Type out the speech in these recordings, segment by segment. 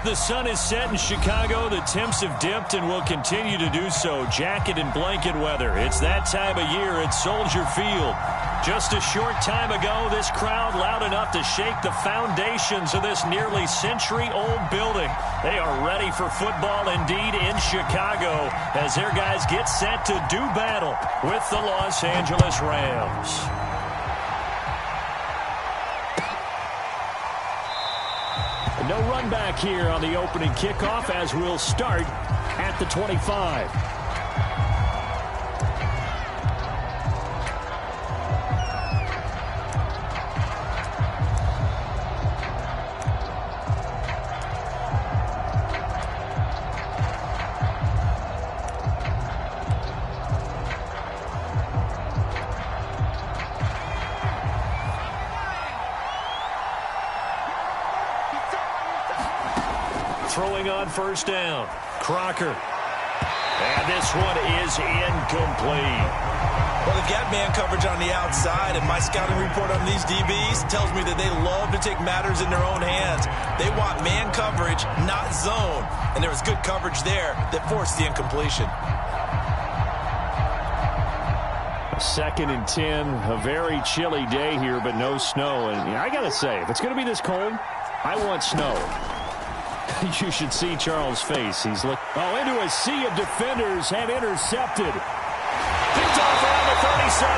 The sun is set in Chicago. The temps have dipped and will continue to do so. Jacket and blanket weather. It's that time of year at Soldier Field. Just a short time ago, this crowd loud enough to shake the foundations of this nearly century-old building. They are ready for football indeed in Chicago as their guys get set to do battle with the Los Angeles Rams. No run back here on the opening kickoff as we'll start at the 25. Throwing on first down. Crocker. And this one is incomplete. Well, they've got man coverage on the outside, and my scouting report on these DBs tells me that they love to take matters in their own hands. They want man coverage, not zone. And there was good coverage there that forced the incompletion. 2nd and 10. A very chilly day here, but no snow. And I got to say, if it's going to be this cold, I want snow. You should see Charles' face. He's into a sea of defenders and intercepted. Picked off around the 37.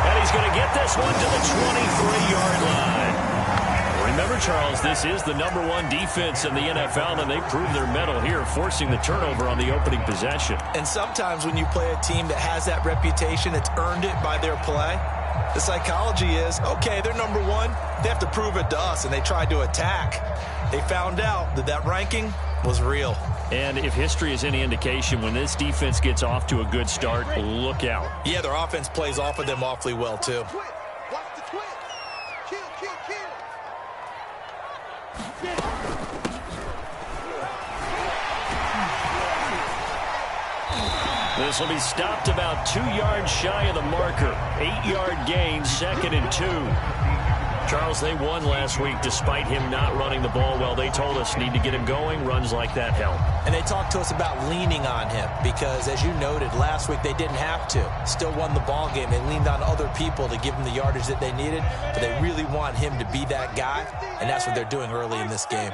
And he's going to get this one to the 23-yard line. Remember, Charles, this is the #1 defense in the NFL, and they proved their mettle here, forcing the turnover on the opening possession. And sometimes when you play a team that has that reputation, it's earned it by their play. The psychology is, okay, they're #1. They have to prove it to us, and they tried to attack. They found out that that ranking was real. And if history is any indication, when this defense gets off to a good start, look out. Yeah, their offense plays off of them awfully well, too. This will be stopped about 2 yards shy of the marker. 8-yard gain, 2nd and 2. Charles, they won last week despite him not running the ball well. They told us need to get him going. Runs like that help. And they talked to us about leaning on him because, as you noted, last week they didn't have to. Still won the ball game. They leaned on other people to give them the yardage that they needed, but they really want him to be that guy, and that's what they're doing early in this game.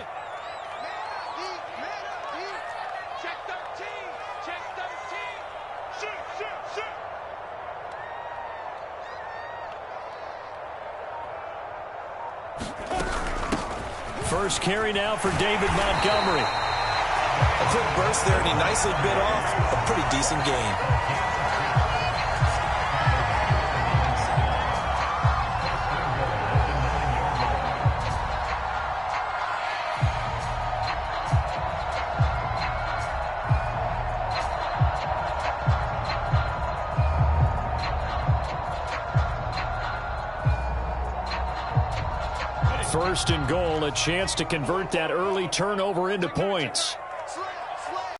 First carry now for David Montgomery. A quick burst there, and he nicely bit off a pretty decent gain. First and goal, a chance to convert that early turnover into points.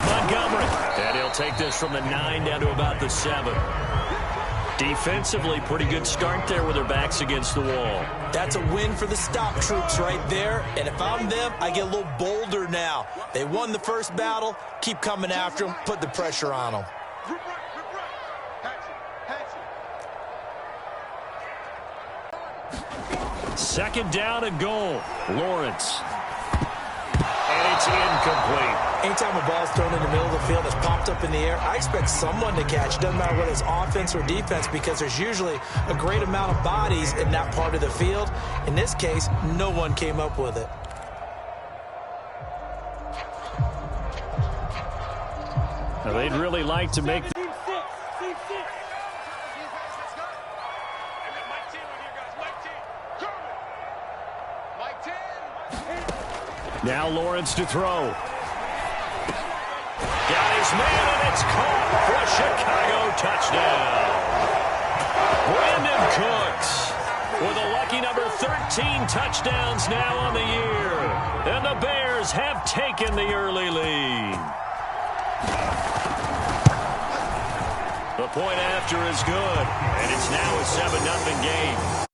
Montgomery, and he'll take this from the 9 down to about the 7. Defensively, pretty good start there with their backs against the wall. That's a win for the stop troops right there, and if I'm them, I get a little bolder now. They won the first battle, keep coming after them, put the pressure on them. Second down and goal. Lawrence. And it's incomplete. Anytime a ball's thrown in the middle of the field, it's popped up in the air, I expect someone to catch. Doesn't matter whether it's offense or defense, because there's usually a great amount of bodies in that part of the field. In this case, no one came up with it. Now, they'd really like to make... Now Lawrence to throw. Got his man, and it's caught for a Chicago touchdown. Brandon Cooks with a lucky number 13 touchdowns now on the year. And the Bears have taken the early lead. The point after is good, and it's now a 7-0 game.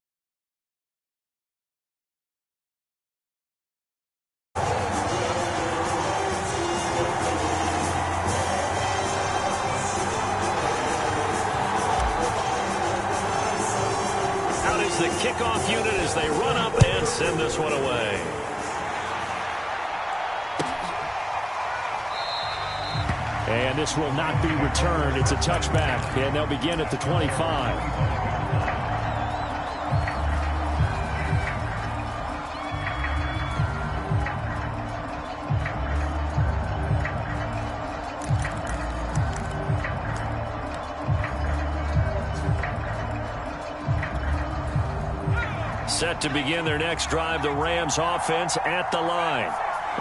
is the kickoff unit as they run up and send this one away. And this will not be returned. It's a touchback, and they'll begin at the 25. Set to begin their next drive, the Rams offense at the line.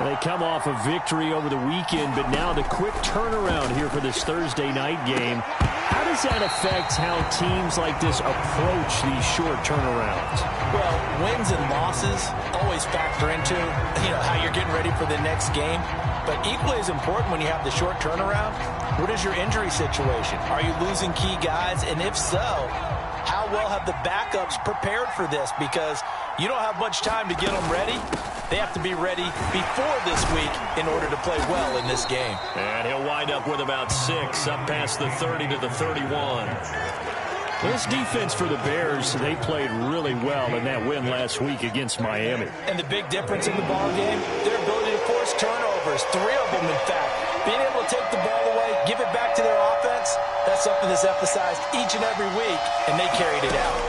They come off a victory over the weekend, but now the quick turnaround here for this Thursday night game. How does that affect how teams like this approach these short turnarounds? Well, wins and losses always factor into, how you're getting ready for the next game. But equally as important when you have the short turnaround, what is your injury situation? Are you losing key guys? And if so, how well have the backups prepared for this? Because you don't have much time to get them ready. They have to be ready before this week in order to play well in this game. And he'll wind up with about 6, up past the 30 to the 31. This defense for the Bears, they played really well in that win last week against Miami. And the big difference in the ball game, their ability to force turnovers, 3 of them in fact. Being able to take the ball away, give it back to their offense, that's something that's emphasized each and every week, and they carried it out.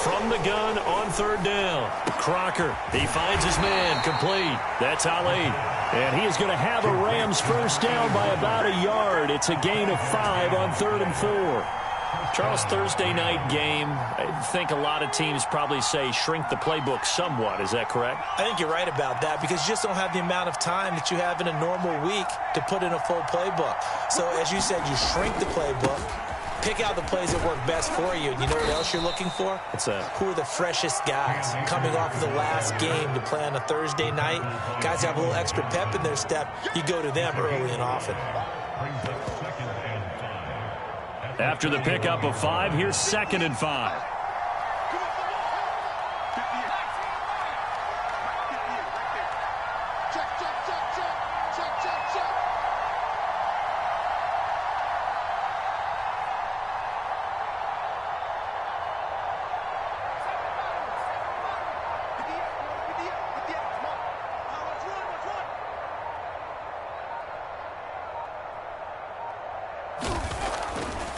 From the gun on 3rd down, Crocker, he finds his man, complete. That's Ali. And he is going to have a Rams first down by about a yard. It's a gain of 5 on 3rd and 4. Charles, Thursday night game, I think a lot of teams probably say shrink the playbook somewhat. Is that correct? I think you're right about that because you just don't have the amount of time that you have in a normal week to put in a full playbook. So, as you said, you shrink the playbook, pick out the plays that work best for you. And you know what else you're looking for? What's that? Who are the freshest guys coming off the last game to play on a Thursday night? Guys have a little extra pep in their step. You go to them early and often. After the pickup of 5, here's 2nd and 5.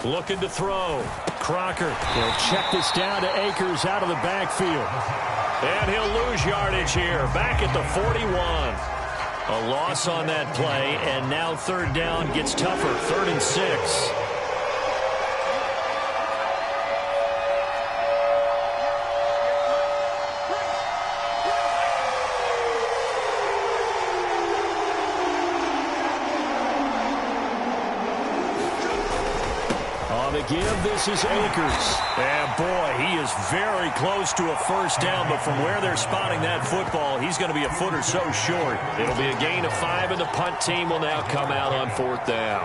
Looking to throw. Crocker. He'll check this down to Akers out of the backfield. And he'll lose yardage here. Back at the 41. A loss on that play, and now 3rd down gets tougher. 3rd and 6. Give, this is Akers. And boy, he is very close to a first down, but from where they're spotting that football, he's going to be a foot or so short. It'll be a gain of 5, and the punt team will now come out on 4th down.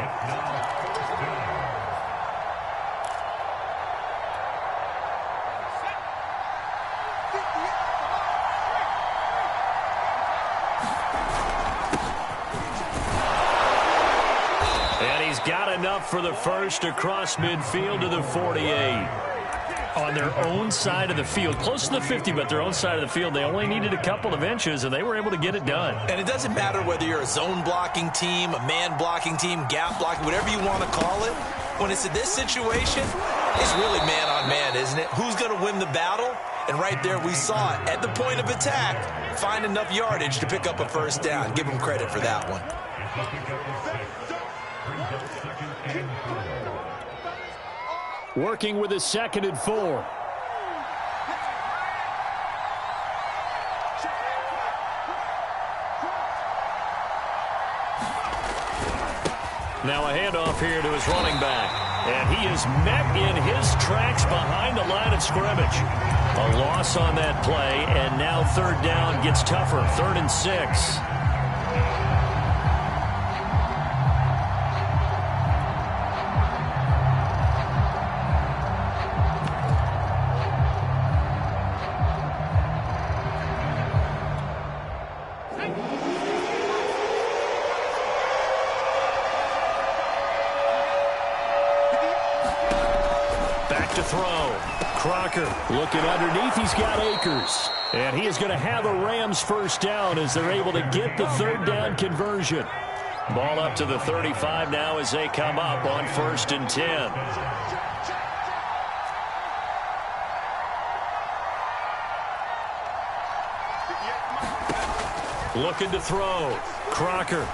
Got enough for the first across midfield to the 48. On their own side of the field, close to the 50, but their own side of the field, they only needed a couple of inches, and they were able to get it done. And it doesn't matter whether you're a zone blocking team, a man blocking team, gap blocking, whatever you want to call it. When it's in this situation, it's really man on man, isn't it? Who's going to win the battle? And right there we saw it. At the point of attack, find enough yardage to pick up a first down. Give them credit for that one. Working with a 2nd and 4. Now a handoff here to his running back. And he is met in his tracks behind the line of scrimmage. A loss on that play, and now 3rd down gets tougher. 3rd and 6. Back to throw. Crocker looking underneath. He's got Akers. And he is going to have a Rams first down as they're able to get the third down conversion. Ball up to the 35 now as they come up on 1st and 10. Looking to throw. Crocker.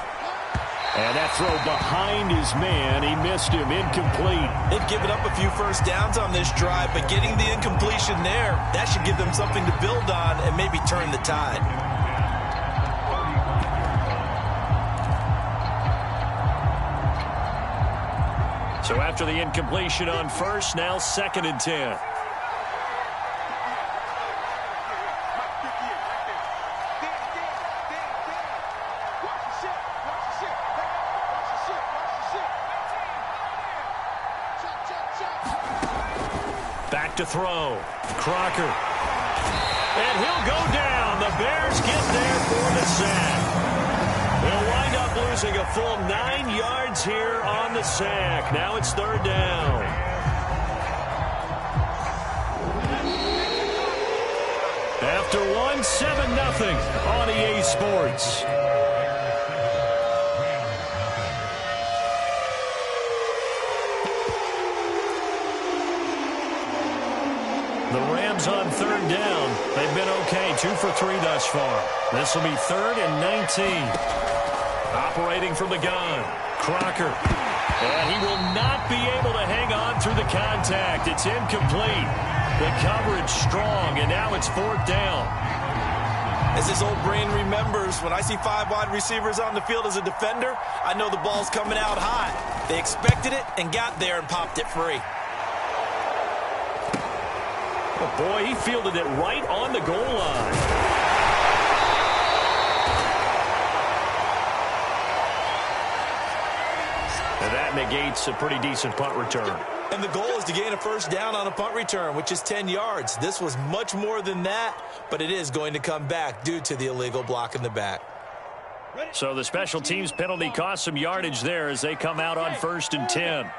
And that throw behind his man. He missed him. Incomplete. They've given up a few first downs on this drive, but getting the incompletion there, that should give them something to build on and maybe turn the tide. So after the incompletion on 1st, now 2nd and 10. To throw. Crocker. And he'll go down. The Bears get there for the sack. They'll wind up losing a full 9 yards here on the sack. Now it's 3rd down. After 1, 7-0 on EA Sports. The Rams on 3rd down. They've been okay. 2 for 3 thus far. This will be 3rd and 19. Operating from the gun. Crocker. And he will not be able to hang on through the contact. It's incomplete. The coverage strong, and now it's 4th down. As his old brain remembers, when I see 5 wide receivers on the field as a defender, I know the ball's coming out high. They expected it and got there and popped it free. Oh boy, he fielded it right on the goal line. And that negates a pretty decent punt return. And the goal is to gain a first down on a punt return, which is 10 yards. This was much more than that, but it is going to come back due to the illegal block in the back. So the special teams penalty cost some yardage there as they come out on 1st and 10.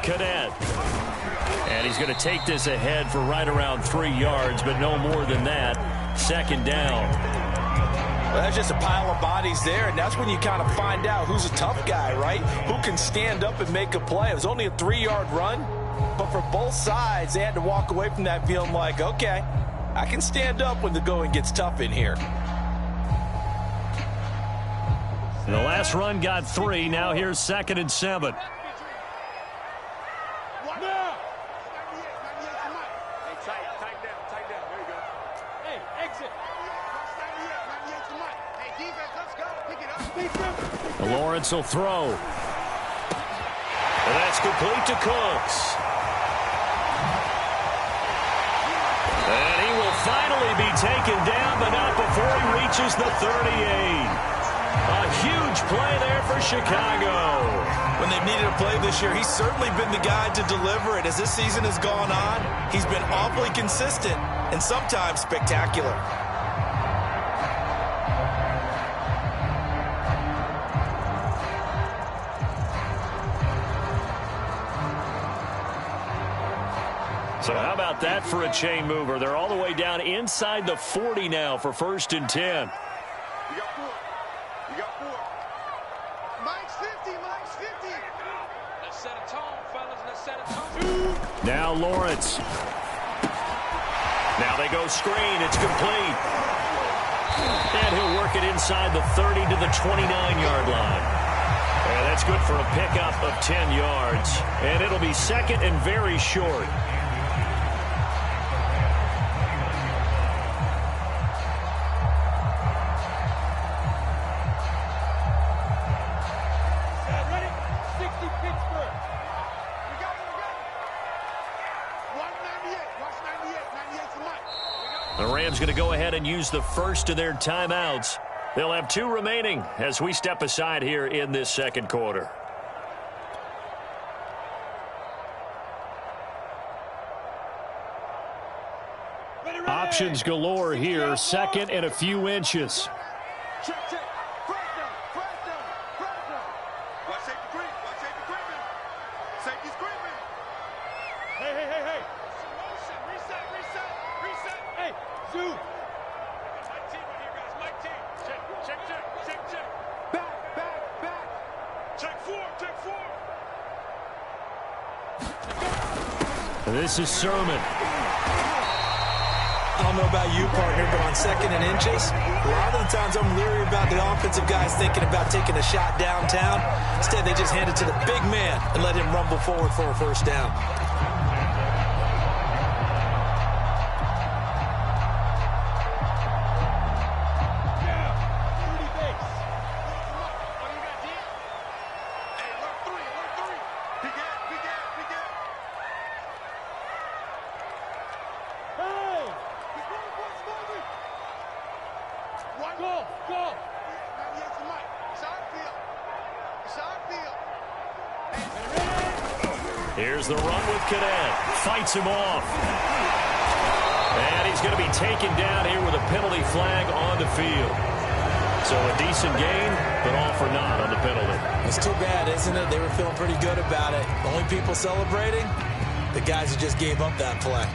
Cadet. And he's going to take this ahead for right around 3 yards, but no more than that. 2nd down. Well, that's just a pile of bodies there, and that's when you kind of find out who's a tough guy, right? Who can stand up and make a play. It was only a 3-yard run, but for both sides, they had to walk away from that feeling like, okay, I can stand up when the going gets tough in here. The last run got 3. Now here's 2nd and 7. Lawrence will throw. And that's complete to Cooks. And he will finally be taken down, but not before he reaches the 38. A huge play there for Chicago. When they've needed a play this year, he's certainly been the guy to deliver it. As this season has gone on, he's been awfully consistent and sometimes spectacular. So how about that for a chain mover? They're all the way down inside the 40 now for 1st and 10. You got 4. You got 4. Mike's 50. Mike's 50. Let's set a tone, fellas. Let's set a tone. Now Lawrence. Now they go screen. It's complete. And he'll work it inside the 30 to the 29-yard line. And that's good for a pickup of 10 yards. And it'll be 2nd and very short. The Rams going to go ahead and use the first of their timeouts. They'll have 2 remaining as we step aside here in this 2nd quarter. options galore here. Second and a few inches. Check, check. Press down, press down, press down. Watch safety creep, watch safety creeping. Safety's creeping. Hey, hey, hey, hey. Motion, reset, reset, reset. Hey, zoom. Mike team right here, guys, Mike team. Check, check, check, check, check. Back, back, back. Check four, check four. This is Sermon. I don't know about you, partner, but on second and inches, a lot of the times I'm leery about the offensive guys thinking about taking a shot downtown. Instead, they just hand it to the big man and let him rumble forward for a first down. Here's the run with Cadet. Fights him off. And he's going to be taken down here with a penalty flag on the field. So a decent gain, but all for naught on the penalty. It's too bad, isn't it? They were feeling pretty good about it. Only people celebrating, the guys who just gave up that play.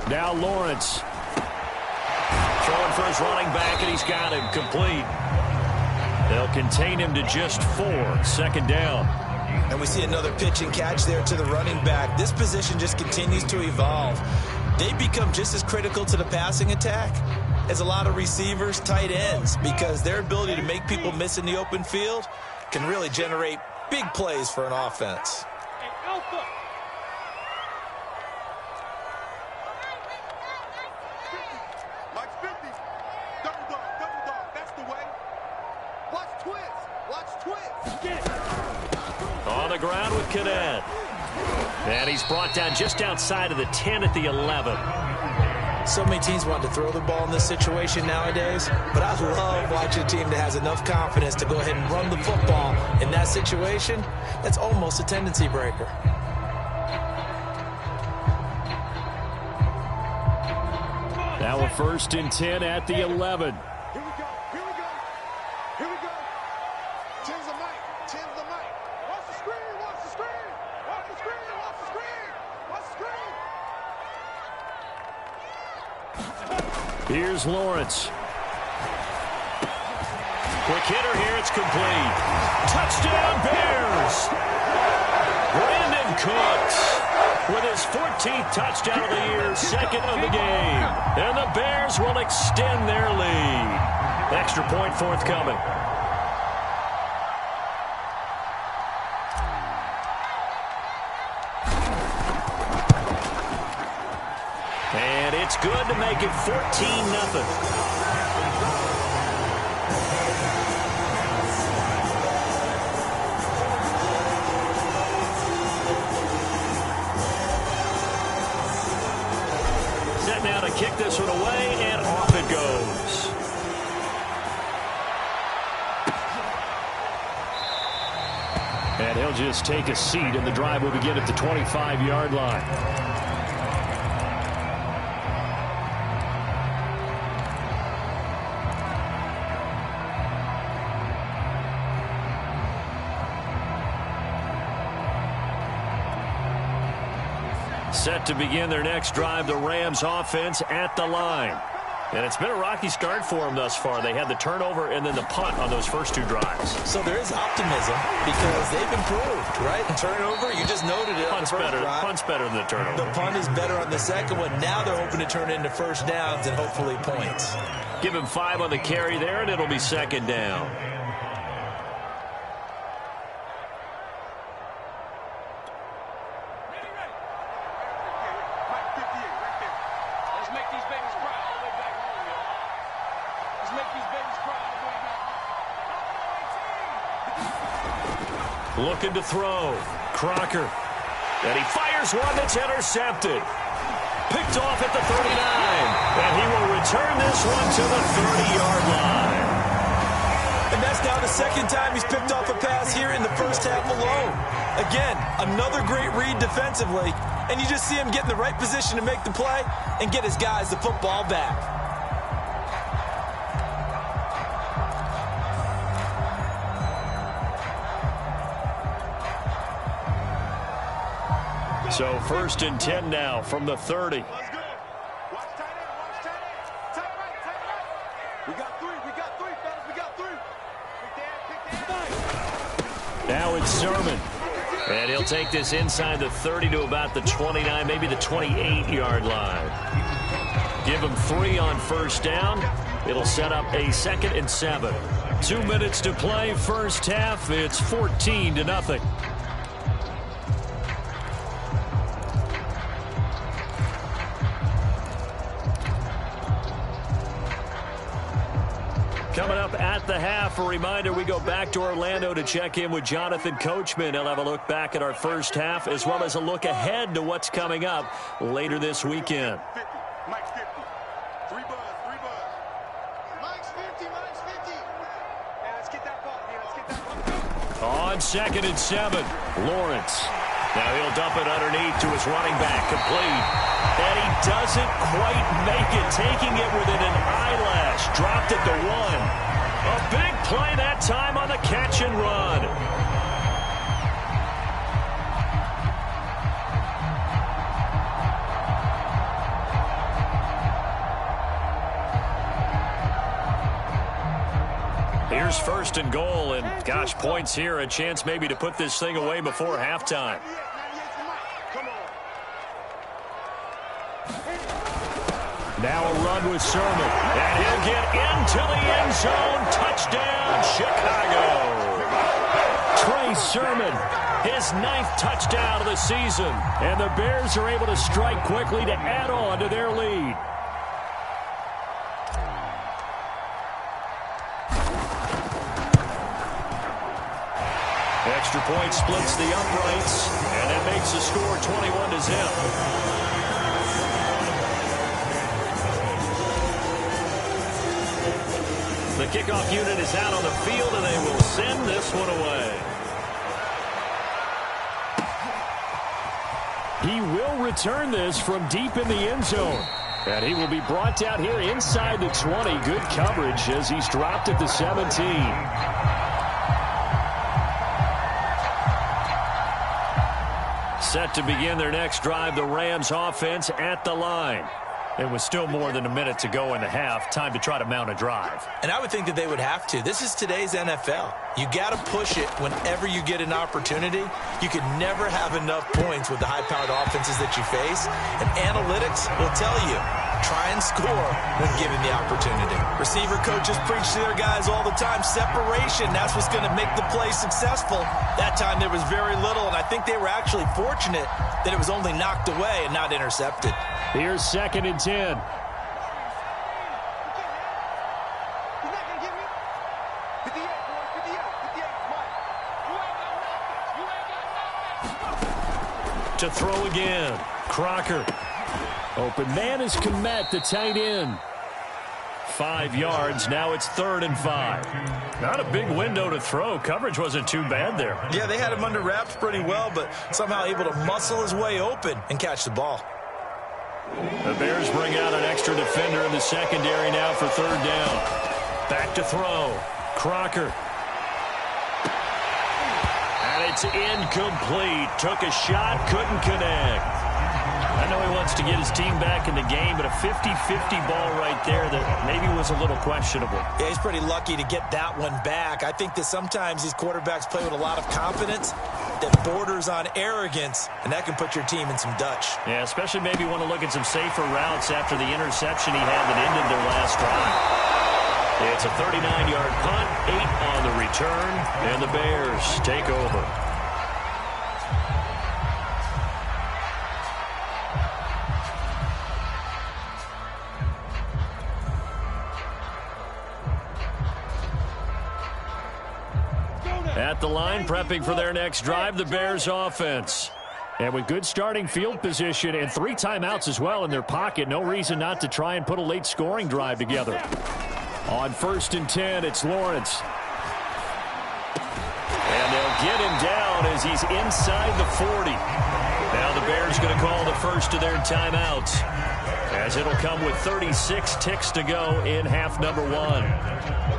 Now Lawrence throwing for his running back, and he's got him complete. They'll contain him to just 4. Second down. And we see another pitch and catch there to the running back. This position just continues to evolve. They become just as critical to the passing attack as a lot of receivers, tight ends, because their ability to make people miss in the open field can really generate big plays for an offense. On the ground with Cadet. And he's brought down just outside of the 10 at the 11. So many teams want to throw the ball in this situation nowadays, but I love watching a team that has enough confidence to go ahead and run the football. In that situation, that's almost a tendency breaker. Now a 1st and 10 at the 11. Here we go, here we go, here we go. Tim's the mic, Tim's the mic. Watch the screen, watch the screen, watch the screen, watch the screen, watch the screen. Here's Lawrence. Quick hitter here, it's complete. Touchdown Bears! Brandon Cooks with his 14th touchdown of the year, 2nd of the game. And the Bears will extend their lead. Extra point forthcoming. And it's good to make it 14-0. Now to kick this one away, and off it goes. And he'll just take a seat, and the drive will begin at the 25-yard line. Set to begin their next drive, the Rams offense at the line. And it's been a rocky start for them thus far. They had the turnover and then the punt on those first 2 drives. So there is optimism because they've improved, right? Turnover, you just noted it. Punt's better than the turnover. The punt is better on the second one. Now they're hoping to turn it into first downs and hopefully points. Give him 5 on the carry there, and it'll be 2nd down. Looking to throw. Crocker. And he fires one that's intercepted. Picked off at the 39. And he will return this one to the 30-yard line. And that's now the second time he's picked off a pass here in the first half alone. Again, another great read defensively. And you just see him get in the right position to make the play and get his guys the football back. So 1st and 10 now from the 30. Let's go. Watch tight end. Watch tight end. Tight right. Tight right. We got three, fellas. We got three. Pick that. Now it's Sermon. And he'll take this inside the 30 to about the 29, maybe the 28-yard line. Give him 3 on first down. It'll set up a 2nd and 7. 2 minutes to play first half. It's 14-0. Coming up at the half, a reminder, we go back to Orlando to check in with Jonathan Coachman. He'll have a look back at our first half as well as a look ahead to what's coming up later this weekend. 50. Mike's 50. 3 buzz. Mike's 50. Hey, let's get that ball. Let's get that ball. On 2nd and 7, Lawrence. Now he'll dump it underneath to his running back, complete. And he doesn't quite make it, taking it within an eyelash. Dropped at the 1. A big play that time on the catch and run. Here's 1st and goal, and gosh, points here, a chance maybe to put this thing away before halftime. Now a run with Sermon, and he'll get into the end zone. Touchdown, Chicago. Trey Sermon, his 9th touchdown of the season, and the Bears are able to strike quickly to add on to their lead. Extra point splits the uprights, and that makes the score 21-0. The kickoff unit is out on the field, and they will send this one away. He will return this from deep in the end zone. And he will be brought down here inside the 20. Good coverage as he's dropped at the 17. Set to begin their next drive, the Rams offense at the line. It was still more than a minute to go in the half. Time to try to mount a drive. And I would think that they would have to. This is today's NFL. You got to push it whenever you get an opportunity. You can never have enough points with the high-powered offenses that you face. And analytics will tell you, try and score when given the opportunity. Receiver coaches preach to their guys all the time. Separation, that's what's going to make the play successful. That time there was very little, and I think they were actually fortunate that it was only knocked away and not intercepted. Here's 2nd and 10. To throw again. Crocker. Open man is Komet, the tight end. 5 yards. Now it's 3rd and 5. Not a big window to throw. Coverage wasn't too bad there. Yeah, they had him under wraps pretty well, but somehow able to muscle his way open and catch the ball. The Bears bring out an extra defender in the secondary now for 3rd down. Back to throw. Crocker. And it's incomplete. Took a shot, couldn't connect. I know he wants to get his team back in the game, but a 50-50 ball right there that maybe was a little questionable. Yeah, he's pretty lucky to get that one back. I think that sometimes these quarterbacks play with a lot of confidence that borders on arrogance, and that can put your team in some Dutch. Yeah, especially maybe want to look at some safer routes after the interception he had that ended their last drive. It's a 39-yard punt, 8 on the return, and the Bears take over. At at the line, prepping for their next drive, the Bears offense. And with good starting field position and 3 timeouts as well in their pocket, no reason not to try and put a late scoring drive together. On 1st and 10, it's Lawrence. And they'll get him down as he's inside the 40. Now the Bears going to call the first of their timeouts, as it'll come with 36 ticks to go in half number 1.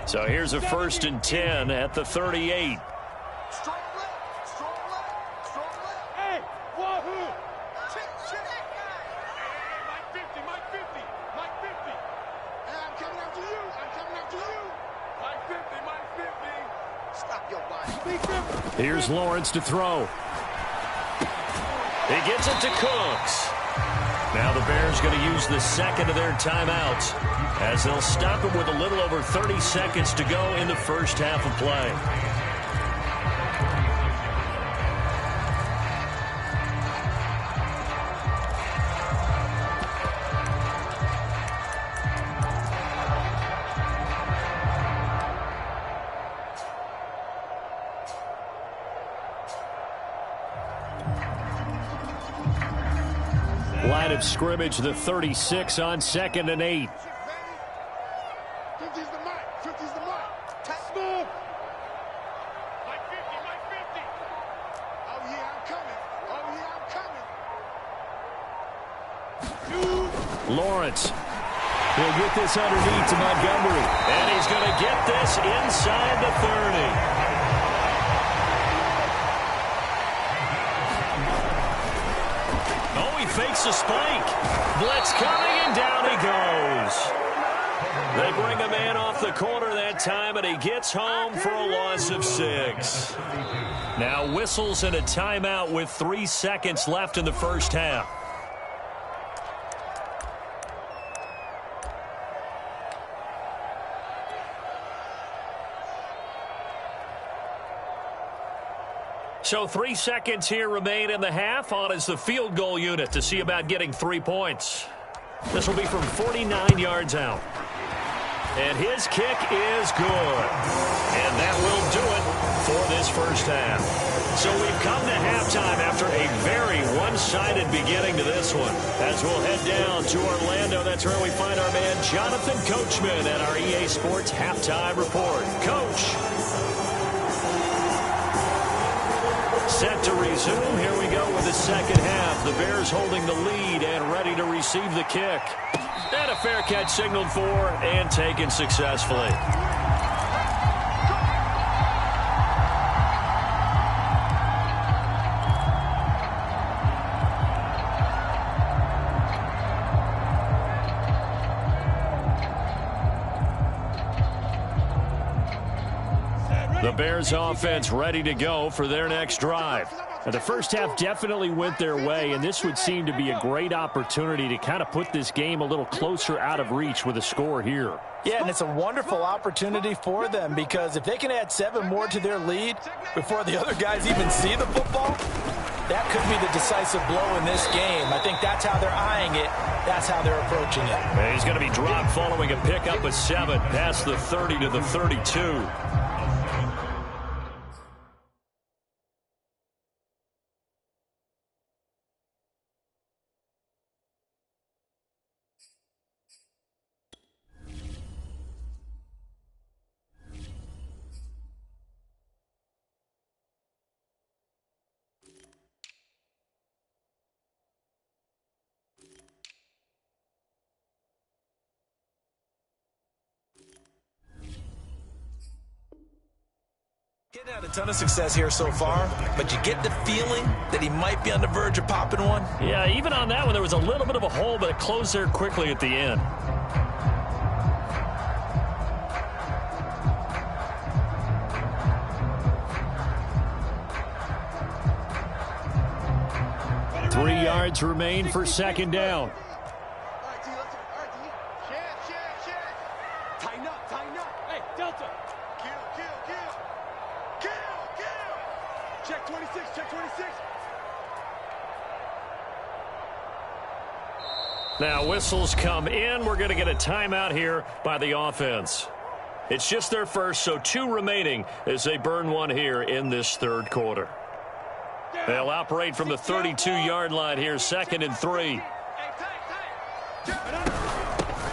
So here's a 1st and 10 at the 38. Strong left, strong left, strong left. Hey, wahoo! Check. Hey, Mike 50, Mike 50, Mike 50. Hey, I'm coming after you. I'm coming after you. Mike 50, Mike 50. Stop your body. Here's Lawrence to throw. He gets it to Cooks. Now the Bears going to use the second of their timeouts, as they'll stop him with a little over 30 seconds to go in the first half of play. Line of scrimmage, the 36 on 2nd and 8. 50's the mic. 50's the mic. Test move. Mike 50, Mike 50. Oh, yeah, I'm coming. Oh, yeah, I'm coming. Lawrence. He'll get this underneath to Montgomery. And he's going to get this inside the 30. Fakes a spike. Blitz coming, and down he goes. They bring a man off the corner that time, and he gets home for a loss of 6. Now whistles and a timeout with 3 seconds left in the first half. So 3 seconds here remain in the half. On is the field goal unit to see about getting 3 points. This will be from 49 yards out. And his kick is good. And that will do it for this first half. So we've come to halftime after a very one-sided beginning to this one. As we'll head down to Orlando, that's where we find our man Jonathan Coachman at our EA Sports Halftime Report. Coach. Set to resume. Here we go with the second half. The Bears holding the lead and ready to receive the kick. And a fair catch signaled for and taken successfully. The Bears offense ready to go for their next drive. Now, the first half definitely went their way, and this would seem to be a great opportunity to kind of put this game a little closer out of reach with a score here. Yeah, and it's a wonderful opportunity for them, because if they can add 7 more to their lead before the other guys even see the football, that could be the decisive blow in this game. I think that's how they're eyeing it. That's how they're approaching it. And he's going to be dropped following a pickup of 7 past the 30 to the 32. Getting had a ton of success here so far, but you get the feeling that he might be on the verge of popping one. Yeah, even on that one, there was a little bit of a hole, but it closed there quickly at the end. Three yards remain for second down. Check 26, check 26. Now whistles come in. We're going to get a timeout here by the offense. It's just their first, so 2 remaining as they burn one here in this third quarter. They'll operate from the 32-yard line here, 2nd and 3.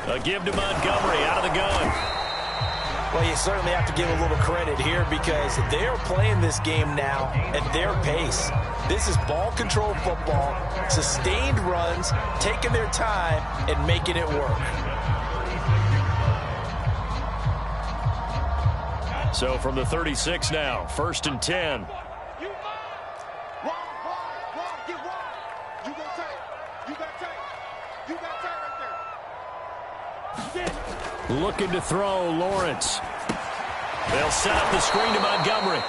A give to Montgomery out of the gun. Well, you certainly have to give a little credit here because they are playing this game now at their pace. This is ball control football, sustained runs, taking their time and making it work. So from the 36 now, 1st and 10. Looking to throw, Lawrence. They'll set up the screen to Montgomery.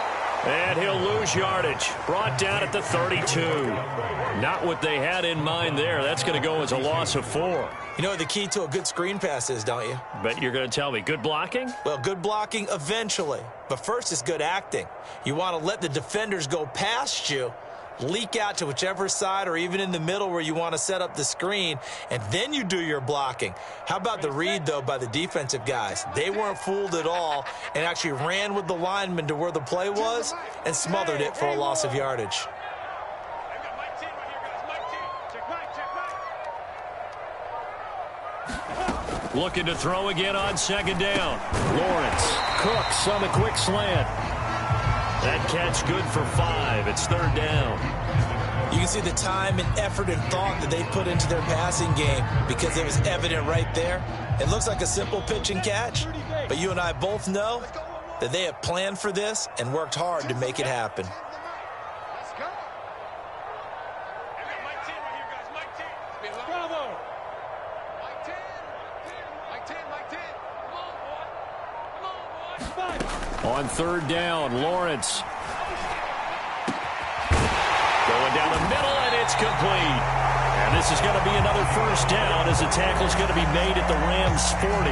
And he'll lose yardage. Brought down at the 32. Not what they had in mind there. That's going to go as a loss of 4. You know what the key to a good screen pass is, don't you? Bet you're going to tell me. Good blocking? Well, good blocking eventually. But first is good acting. You want to let the defenders go past you, leak out to whichever side or even in the middle where you want to set up the screen, and then you do your blocking. How about the read, though, by the defensive guys? They weren't fooled at all and actually ran with the lineman to where the play was and smothered it for a loss of yardage. Looking to throw again on 2nd down. Lawrence. Cooks on the quick slant. That catch good for 5. It's 3rd down. You can see the time and effort and thought that they put into their passing game because it was evident right there. It looks like a simple pitch and catch, but you and I both know that they have planned for this and worked hard to make it happen. On 3rd down, Lawrence. Going down the middle, and it's complete. And this is going to be another 1st down as the tackle's going to be made at the Rams' 40.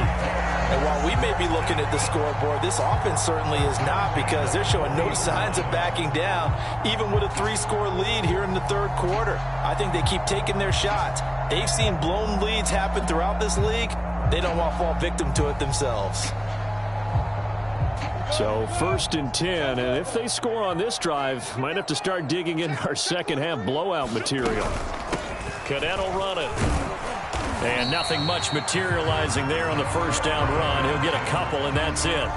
And while we may be looking at the scoreboard, this offense certainly is not because they're showing no signs of backing down, even with a 3-score lead here in the 3rd quarter. I think they keep taking their shots. They've seen blown leads happen throughout this league. They don't want to fall victim to it themselves. So 1st and 10, and if they score on this drive, might have to start digging in our second-half blowout material. Cadet will run it. And nothing much materializing there on the 1st down run. He'll get a couple, and that's it.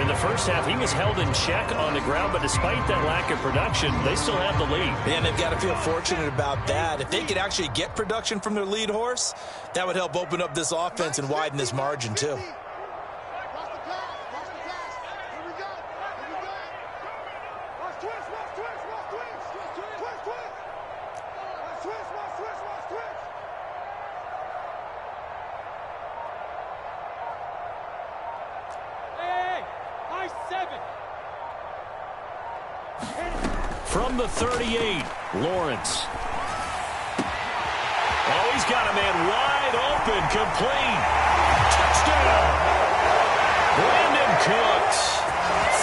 In the first half, he was held in check on the ground, but despite that lack of production, they still have the lead. And they've got to feel fortunate about that. If they could actually get production from their lead horse, that would help open up this offense and widen this margin, too. From the 38, Lawrence. Oh, he's got a man wide open, complete. Touchdown! Brandon Cooks,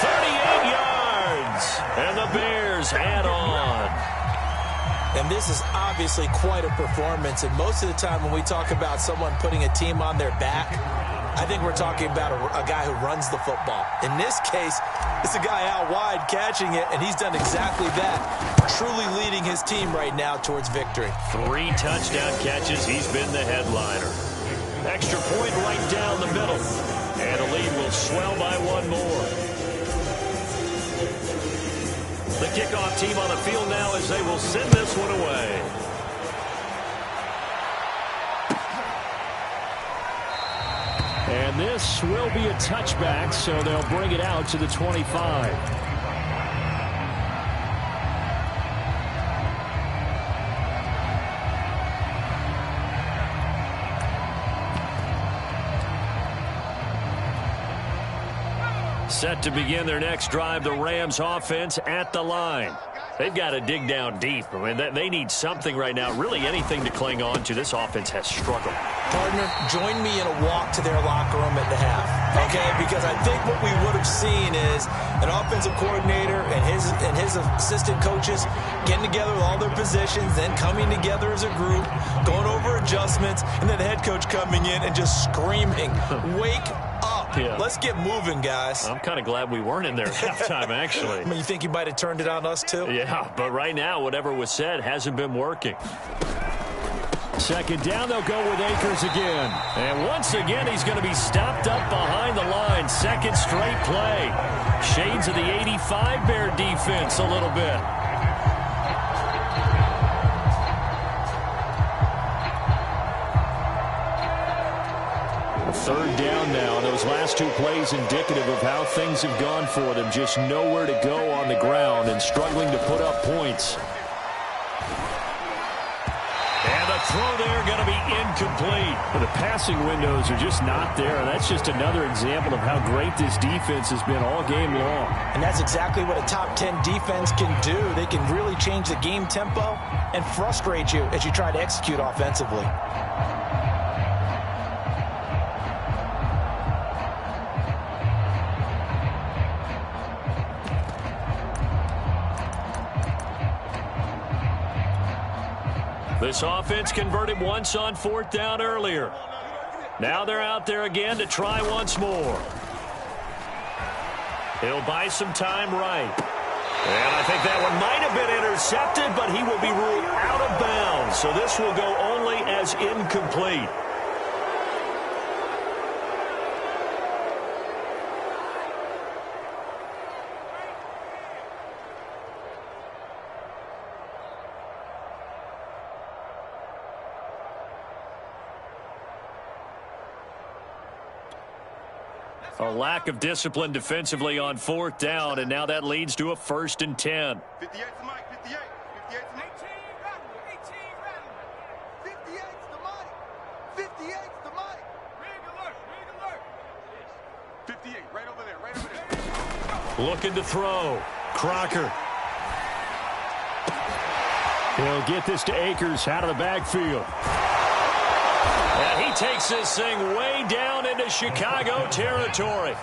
38 yards, and the Bears add on. And this is obviously quite a performance, and most of the time when we talk about someone putting a team on their back, I think we're talking about a guy who runs the football. In this case, it's a guy out wide catching it, and he's done exactly that, truly leading his team right now towards victory. 3 touchdown catches. He's been the headliner. Extra point right down the middle, and the lead will swell by 1 more. The kickoff team on the field now as they will send this one away. And this will be a touchback, so they'll bring it out to the 25. Set to begin their next drive, the Rams offense at the line. They've got to dig down deep. I mean, they need something right now, really anything to cling on to. This offense has struggled. Partner, join me in a walk to their locker room at the half, okay? Because I think what we would have seen is an offensive coordinator and his assistant coaches getting together with all their positions, then coming together as a group, going over adjustments, and then the head coach coming in and just screaming, "Wake up." Yeah. Let's get moving, guys. I'm kind of glad we weren't in there at halftime, actually. I mean, you think you might have turned it on us, too? Yeah, but right now, whatever was said hasn't been working. Second down, they'll go with Akers again. And once again, he's going to be stopped up behind the line. Second straight play. Shades of the 85 Bear defense a little bit. Third down now, and those last two plays indicative of how things have gone for them. Just nowhere to go on the ground and struggling to put up points. And the throw there going to be incomplete. The passing windows are just not there. That's just another example of how great this defense has been all game long. And that's exactly what a top 10 defense can do. They can really change the game tempo and frustrate you as you try to execute offensively. This offense converted once on fourth down earlier. Now they're out there again to try once more. He'll buy some time right. And I think that one might have been intercepted, but he will be ruled out of bounds. So this will go only as incomplete. A lack of discipline defensively on fourth down, and now that leads to a 1st and 10. 58's the mic, 58. 58's the mic. 58's the mic. 58's the mic. Rig alert, rig alert. 58, right over there, right over there. Looking to throw. Crocker. He'll get this to Akers out of the backfield. And he takes this thing way down into Chicago territory.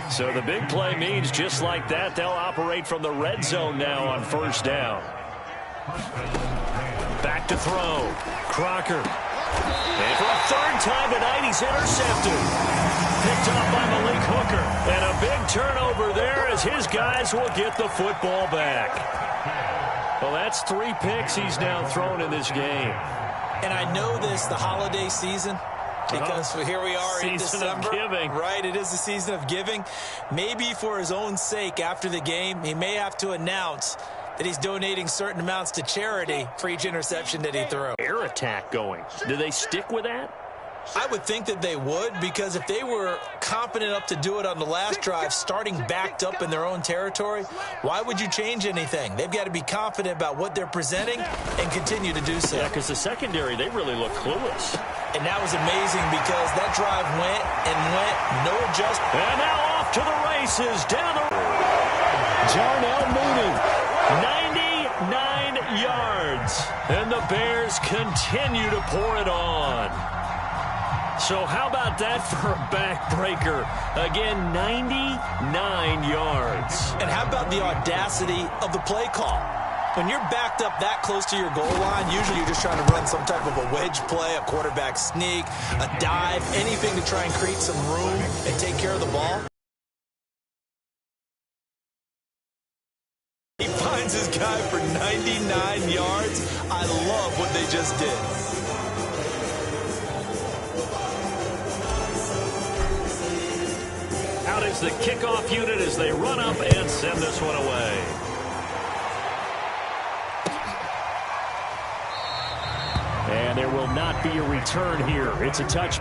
So the big play means just like that, they'll operate from the red zone now on first down. Back to throw. Crocker. And for a third time tonight, he's intercepted. Picked off by Malik Hooker. And a big turnover there as his guys will get the football back. Well, that's 3 picks he's now thrown in this game. And I know this, the holiday season, because here we are in December. Season of giving. Right, it is the season of giving. Maybe for his own sake after the game, he may have to announce that he's donating certain amounts to charity for each interception that he throws. Air attack going. Do they stick with that? I would think that they would, because if they were confident enough to do it on the last drive, starting backed up in their own territory, why would you change anything? They've got to be confident about what they're presenting and continue to do so. Yeah, because the secondary, they really look clueless. And that was amazing because that drive went and went, no adjustment. And now off to the races, down the Jarnell Mooney, 99 yards. And the Bears continue to pour it on. So how about that for a backbreaker? Again, 99 yards. And how about the audacity of the play call? When you're backed up that close to your goal line, usually you're just trying to run some type of a wedge play, a quarterback sneak, a dive, anything to try and create some room and take care of the ball. He finds his guy for 99 yards. I love what they just did. Out is the kickoff unit as they run up and send this one away. And there will not be a return here. It's a touch.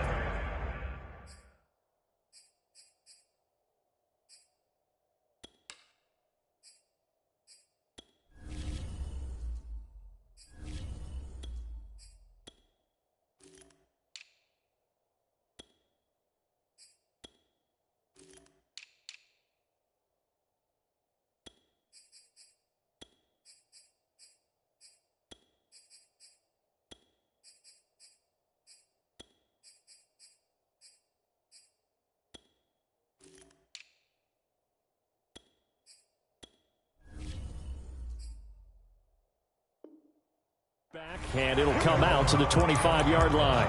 Back, and it'll come out to the 25-yard line.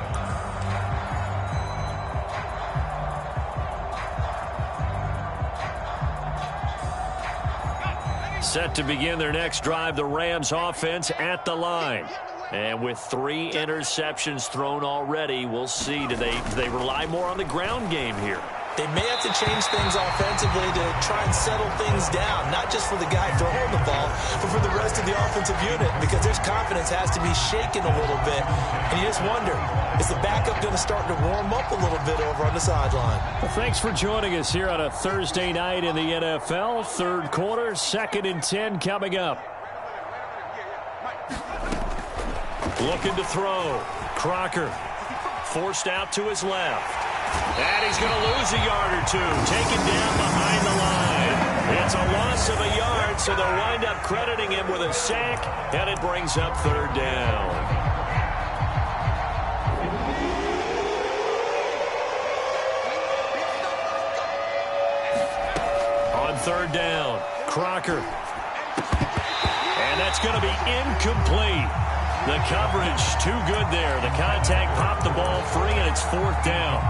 Set to begin their next drive, the Rams offense at the line. And with 3 interceptions thrown already, we'll see. Do they rely more on the ground game here? They may have to change things offensively to try and settle things down, not just for the guy throwing the ball, but for the rest of the offensive unit, because their confidence has to be shaken a little bit. And you just wonder, is the backup going to start to warm up a little bit over on the sideline? Well, thanks for joining us here on a Thursday night in the NFL. Third quarter, 2nd and 10 coming up. Looking to throw. Crocker forced out to his left. And he's going to lose a yard or two. Taken down behind the line. It's a loss of a yard, so they'll wind up crediting him with a sack, and it brings up 3rd down. On 3rd down, Crocker. And that's going to be incomplete. The coverage too good there. The contact popped the ball free, and it's 4th down.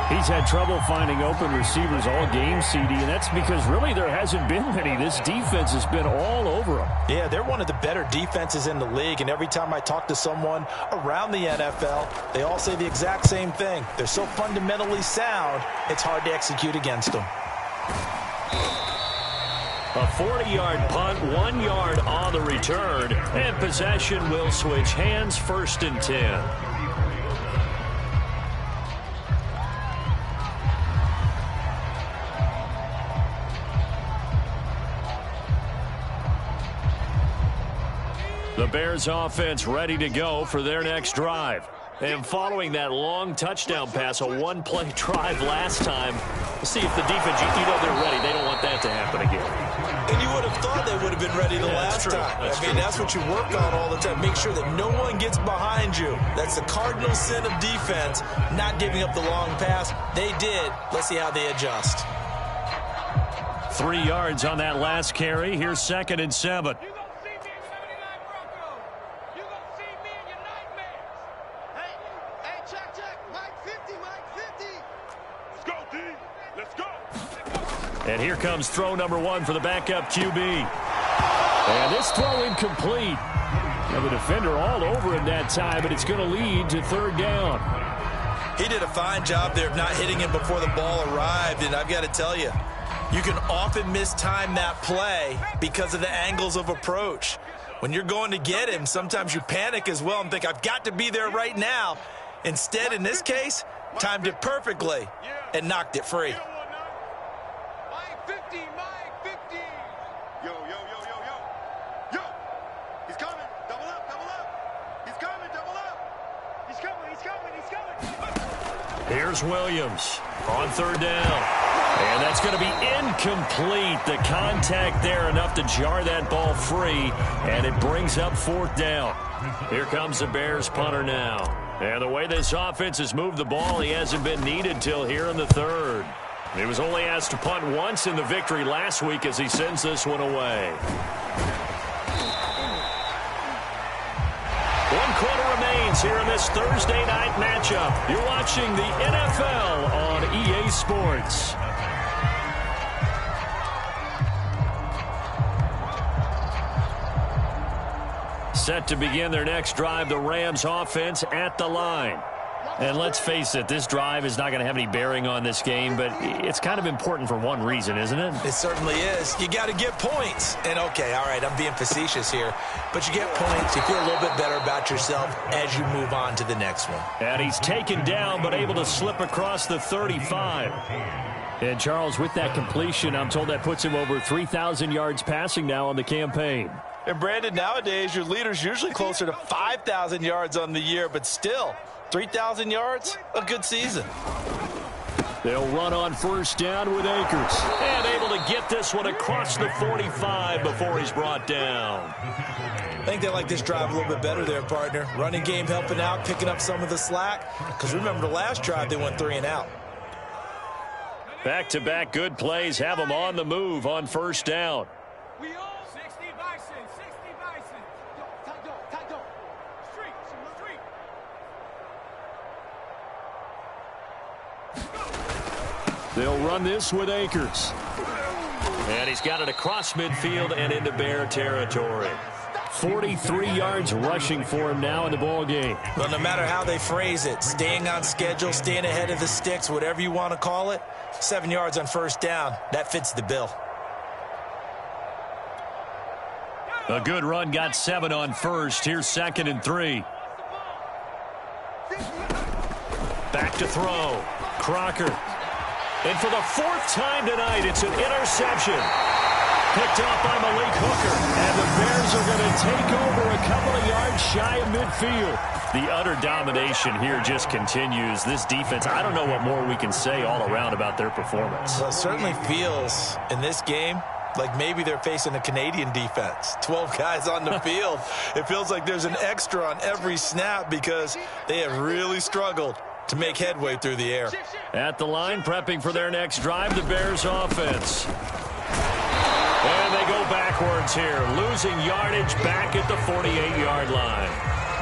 He's had trouble finding open receivers all game, CD, and that's because really there hasn't been many. This defense has been all over him. Yeah, they're one of the better defenses in the league, and every time I talk to someone around the NFL, they all say the exact same thing. They're so fundamentally sound, it's hard to execute against them. A 40-yard punt, 1 yard on the return, and possession will switch hands, 1st and 10. The Bears offense ready to go for their next drive. And following that long touchdown pass, a 1-play drive last time, let's see if the defense, you know they're ready. They don't want that to happen again. And you would have thought they would have been ready the last time. That's what you work on all the time. Make sure that no one gets behind you. That's the cardinal sin of defense, not giving up the long pass. They did. Let's see how they adjust. 3 yards on that last carry. Here's 2nd and 7. And here comes throw number 1 for the backup QB. And this throw incomplete. Now the defender all over him that time, but it's going to lead to 3rd down. He did a fine job there of not hitting him before the ball arrived, and I've got to tell you, you can often mistime that play because of the angles of approach. When you're going to get him, sometimes you panic as well and think, I've got to be there right now. Instead, in this case, timed it perfectly and knocked it free. Here's Williams on 3rd down. And that's going to be incomplete. The contact there enough to jar that ball free. And it brings up 4th down. Here comes the Bears punter now. And the way this offense has moved the ball, he hasn't been needed till here in the 3rd. He was only asked to punt once in the victory last week as he sends this one away. 1 quarter remains here in this Thursday night matchup. You're watching the NFL on EA Sports. Set to begin their next drive, the Rams offense at the line. And let's face it, this drive is not going to have any bearing on this game, but it's kind of important for one reason, isn't it? It certainly is. You got to get points. And, okay, all right, I'm being facetious here, but you get points. You feel a little bit better about yourself as you move on to the next one. And he's taken down, but able to slip across the 35. And, Charles, with that completion, I'm told that puts him over 3,000 yards passing now on the campaign. And, Brandon, nowadays your leader's usually closer to 5,000 yards on the year, but still, 3,000 yards, a good season. They'll run on 1st down with Akers. And able to get this one across the 45 before he's brought down. I think they like this drive a little bit better there, partner. Running game helping out, picking up some of the slack. Because remember the last drive, they went 3 and out. Back-to-back good plays have them on the move on 1st down. They'll run this with Akers. And he's got it across midfield and into Bear territory. 43 yards rushing for him now in the ball game. Well, no matter how they phrase it, staying on schedule, staying ahead of the sticks, whatever you want to call it, 7 yards on first down, that fits the bill. A good run got 7 on first. Here's 2nd and 3. Back to throw. Crocker. And for the 4th time tonight, it's an interception. Picked off by Malik Hooker. And the Bears are going to take over a couple of yards shy of midfield. The utter domination here just continues. This defense, I don't know what more we can say all around about their performance. Well, it certainly feels in this game like maybe they're facing a Canadian defense. 12 guys on the field. It feels like there's an extra on every snap because they have really struggled to make headway through the air. At the line, prepping for their next drive, the Bears offense. And they go backwards here, losing yardage back at the 48-yard line.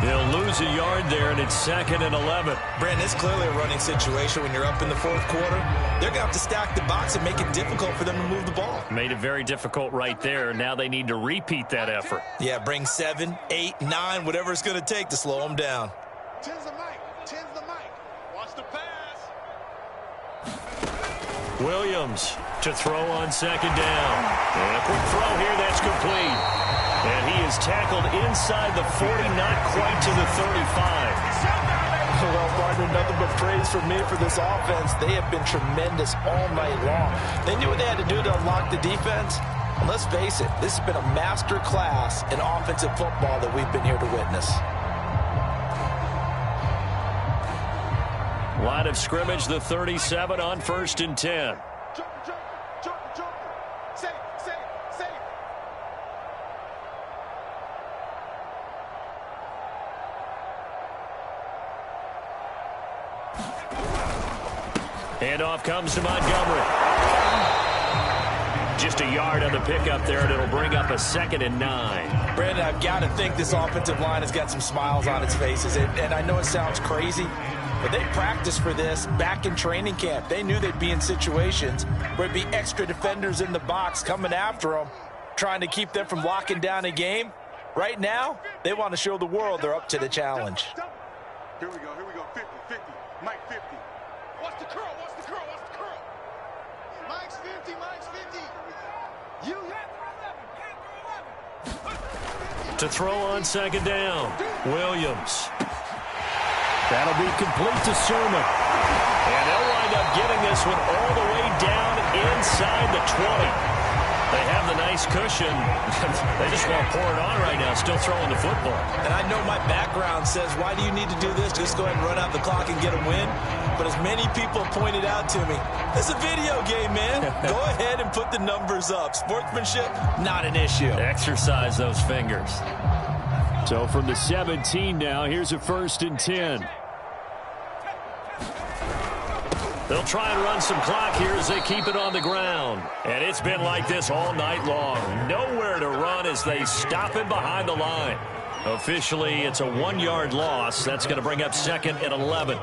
They'll lose a yard there, and it's 2nd and 11. Brandon, it's clearly a running situation when you're up in the 4th quarter. They're going to have to stack the box and make it difficult for them to move the ball. Made it very difficult right there. Now they need to repeat that effort. Yeah, bring 7, 8, 9, whatever it's going to take to slow them down. Tens the mic. Tens the mic. Watch the pass. Williams to throw on 2nd down. And a quick throw here, that's complete. And he is tackled inside the 40, not quite to the 35. Well, partner, nothing but praise from me for this offense. They have been tremendous all night long. They knew what they had to do to unlock the defense. And let's face it, this has been a master class in offensive football that we've been here to witness. Line of scrimmage, the 37 on 1st and 10. Joker. Safe. Handoff comes to Montgomery. Just a yard on the pickup there, and it'll bring up a 2nd and 9. Brandon, I've got to think this offensive line has got some smiles on its faces. And I know it sounds crazy, but they practiced for this back in training camp. They knew they'd be in situations where there'd be extra defenders in the box coming after them, trying to keep them from locking down a game. Right now, they want to show the world they're up to the challenge. Here we go. 50. Mike 50. Watch the curl. Mike's 50. You have 11. To throw on 2nd down, Williams. That'll be complete to Sermon. And they'll wind up getting this one all the way down inside the 20. They have the nice cushion. They just want to pour it on right now, still throwing the football. And I know my background says, why do you need to do this? Just go ahead and run out the clock and get a win. But as many people pointed out to me, it's a video game, man. Go ahead and put the numbers up. Sportsmanship, not an issue. Exercise those fingers. So from the 17 now, here's a 1st and 10. They'll try and run some clock here as they keep it on the ground. And it's been like this all night long. Nowhere to run as they stop him behind the line. Officially, it's a 1-yard loss. That's going to bring up 2nd and 11.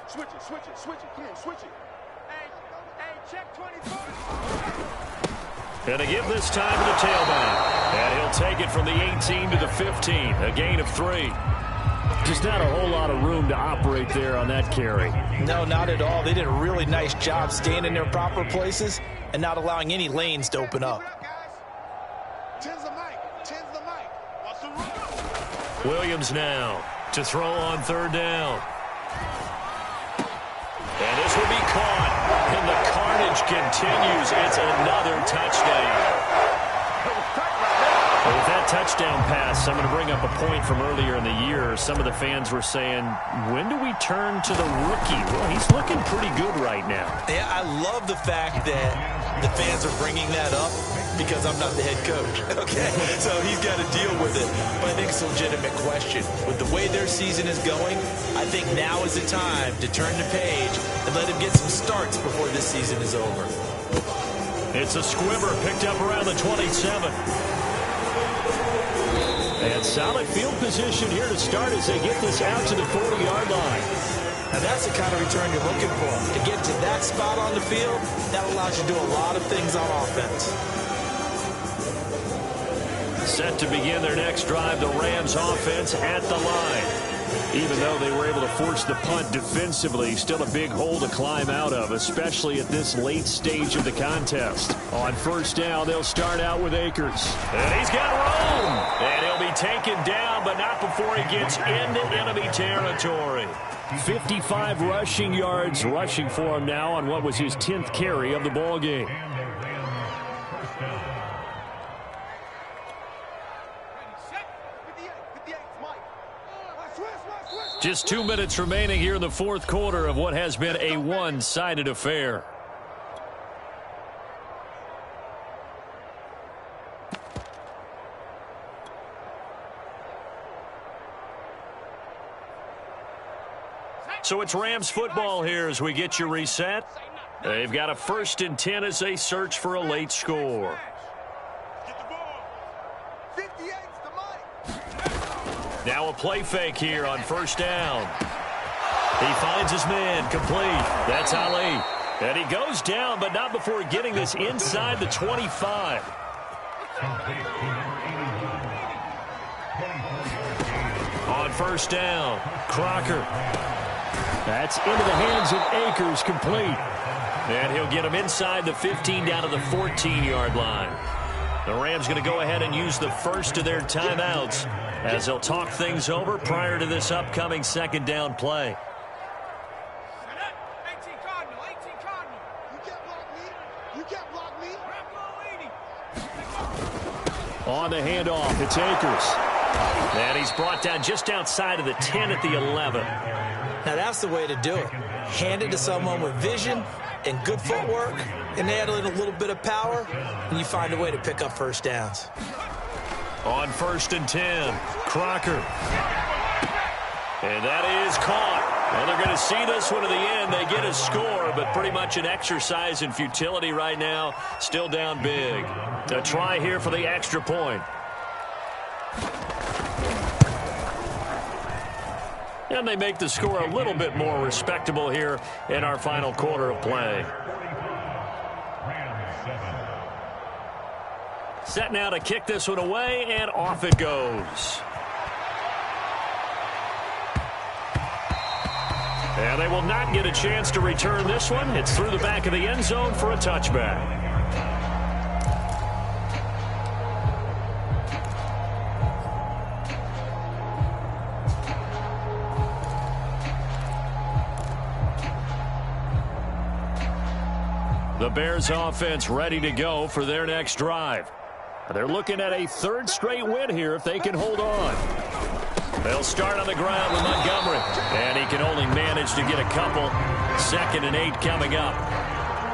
Switch it. Come on, switch it. Hey, check 24. And to give this time to the tailback. And he'll take it from the 18 to the 15. A gain of 3. Just not a whole lot of room to operate there on that carry. No, not at all. They did a really nice job staying in their proper places and not allowing any lanes to open up. Tens the mic. Watch the run. Williams now to throw on 3rd down. And this will be caught. And the carnage continues. It's another touchdown. Well, with that touchdown pass, I'm going to bring up a point from earlier in the year. Some of the fans were saying, when do we turn to the rookie? Well, he's looking pretty good right now. Yeah, I love the fact that the fans are bringing that up because I'm not the head coach. Okay, so he's got to deal with it. But I think it's a legitimate question. With the way their season is going, I think now is the time to turn the page and let him get some starts before this season is over. It's a squibber picked up around the 27. And solid field position here to start as they get this out to the 40-yard line. Now that's the kind of return you're looking for. To get to that spot on the field, that allows you to do a lot of things on offense. Set to begin their next drive, the Rams offense at the line. Even though they were able to force the punt defensively, still a big hole to climb out of, especially at this late stage of the contest. On first down, they'll start out with Akers. And he's got room. And he'll be taken down, but not before he gets into enemy territory. 55 rushing yards rushing for him now on what was his 10th carry of the ball game. Just 2 minutes remaining here in the fourth quarter of what has been a one-sided affair. So it's Rams football here as we get you reset. They've got a 1st and 10 as they search for a late score. Now a play fake here on first down. He finds his man, complete. That's Ali. And he goes down, but not before getting this inside the 25. On first down, Crocker. That's into the hands of Akers, complete. And he'll get him inside the 15 down to the 14-yard line. The Rams going to go ahead and use the first of their timeouts as they'll talk things over prior to this upcoming second down play. On the handoff, it's Akers. And he's brought down just outside of the 10 at the 11. Now that's the way to do it. Hand it to someone with vision and good footwork, and add in a little bit of power, and you find a way to pick up first downs. On 1st and 10, Crocker. And that is caught. Well, they're going to see this one to the end. They get a score, but pretty much an exercise in futility right now. Still down big. A try here for the extra point. And they make the score a little bit more respectable here in our final quarter of play. Set now to kick this one away, and off it goes. And they will not get a chance to return this one. It's through the back of the end zone for a touchback. The Bears offense ready to go for their next drive. They're looking at a 3rd straight win here if they can hold on. They'll start on the ground with Montgomery. And he can only manage to get a couple. 2nd and 8 coming up.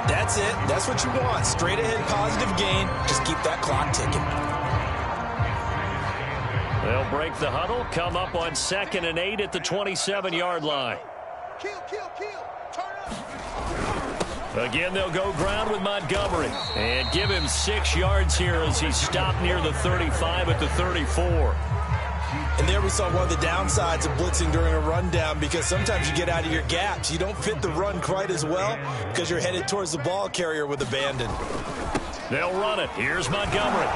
That's it. That's what you want. Straight ahead positive gain. Just keep that clock ticking. They'll break the huddle. Come up on 2nd and 8 at the 27-yard line. Kill. Turn up. Again, they'll go ground with Montgomery and give him 6 yards here as he stopped near the 35 at the 34. And there we saw one of the downsides of blitzing during a rundown, because sometimes you get out of your gaps. You don't fit the run quite as well because you're headed towards the ball carrier with abandon. They'll run it. Here's Montgomery.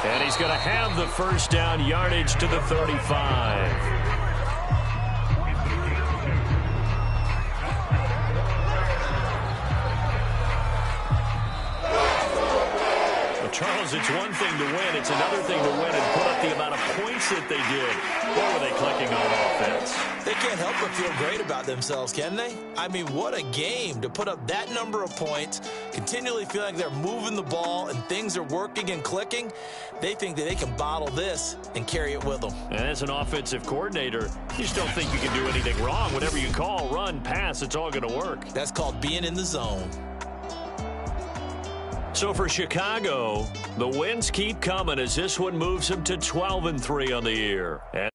And he's going to have the first down, yardage to the 35. Charles, it's one thing to win. It's another thing to win and put up the amount of points that they did. What were they clicking on offense? They can't help but feel great about themselves, can they? I mean, what a game to put up that number of points, continually feel like they're moving the ball and things are working and clicking. They think that they can bottle this and carry it with them. And as an offensive coordinator, you just don't think you can do anything wrong. Whatever you call, run, pass, it's all going to work. That's called being in the zone. So for Chicago, the wins keep coming as this one moves them to 12-3 on the year. And